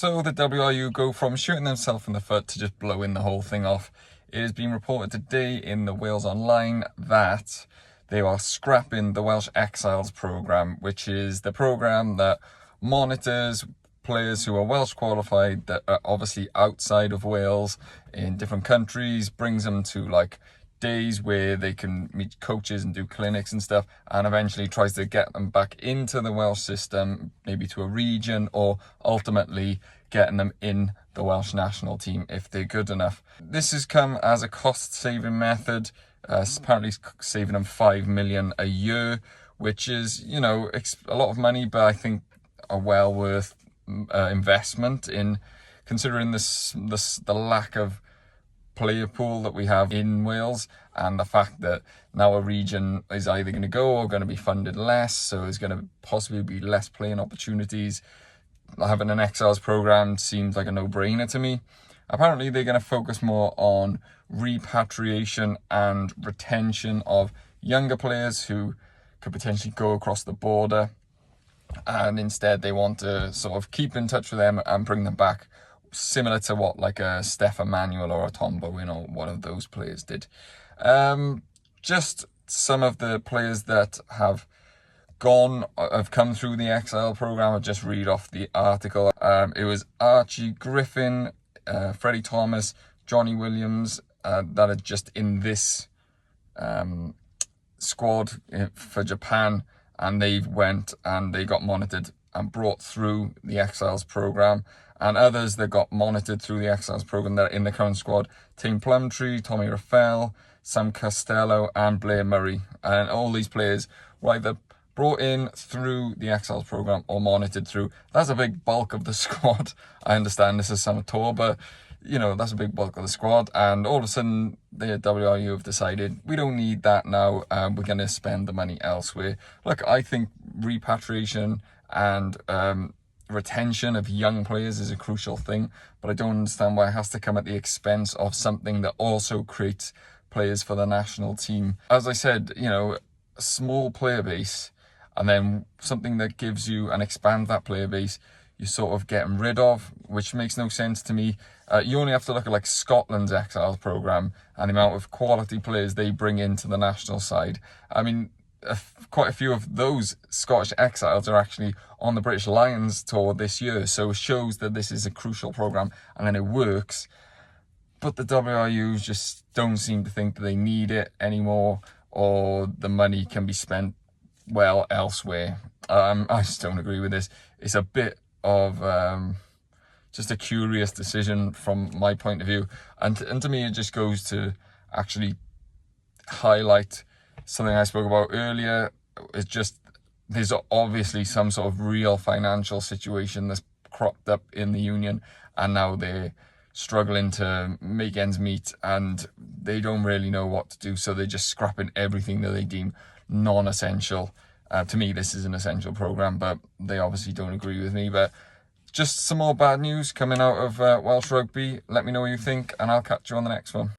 So the WRU go from shooting themselves in the foot to just blowing the whole thing off. It has been reported today in the Wales Online that they are scrapping the Welsh Exiles programme, which is the programme that monitors players who are Welsh qualified that are obviously outside of Wales in different countries, brings them to like days where they can meet coaches and do clinics and stuff, and eventually tries to get them back into the Welsh system, maybe to a region, or ultimately getting them in the Welsh national team if they're good enough. This has come as a cost-saving method. Apparently saving them 5 million a year, which is, you know, a lot of money, but I think a well worth investment in considering the lack of player pool that we have in Wales, and the fact that now a region is either going to go or going to be funded less, so there's going to possibly be less playing opportunities. Having an Exiles program seems like a no-brainer to me. Apparently they're going to focus more on repatriation and retention of younger players who could potentially go across the border, and instead they want to sort of keep in touch with them and bring them back, similar to what like a Stefan Manuel or a Tom Bowen or one of those players did. Just some of the players that have come through the Exile program. I'll just read off the article. It was Archie Griffin, Freddie Thomas, Johnny Williams that are just in this squad for Japan, and they went and they got monitored and brought through the Exiles program. And others that got monitored through the Exiles program that are in the current squad: Tame Plumtree, Tommy Raffel, Sam Costello and Blair Murray. And all these players were either brought in through the Exiles program or monitored through. That's a big bulk of the squad. I understand this is summer tour, but you know, that's a big bulk of the squad. And all of a sudden the WRU have decided we don't need that now. We're going to spend the money elsewhere. Look, I think repatriation and retention of young players is a crucial thing, but I don't understand why it has to come at the expense of something that also creates players for the national team. As I said, you know, a small player base and then something that gives you and expands that player base, you're sort of getting rid of, which makes no sense to me. You only have to look at like Scotland's Exiles program and the amount of quality players they bring into the national side. I mean, quite a few of those Scottish Exiles are actually on the British Lions tour this year, so it shows that this is a crucial program and then it works. But the WRU just don't seem to think that they need it anymore, or the money can be spent well elsewhere. I just don't agree with this. It's a bit of just a curious decision from my point of view, and to me it just goes to actually highlight something I spoke about earlier. It's just there's obviously some sort of real financial situation that's cropped up in the union, and now they're struggling to make ends meet and they don't really know what to do, so they're just scrapping everything that they deem non-essential. To me, this is an essential program, but they obviously don't agree with me. But just some more bad news coming out of Welsh rugby. Let me know what you think, and I'll catch you on the next one.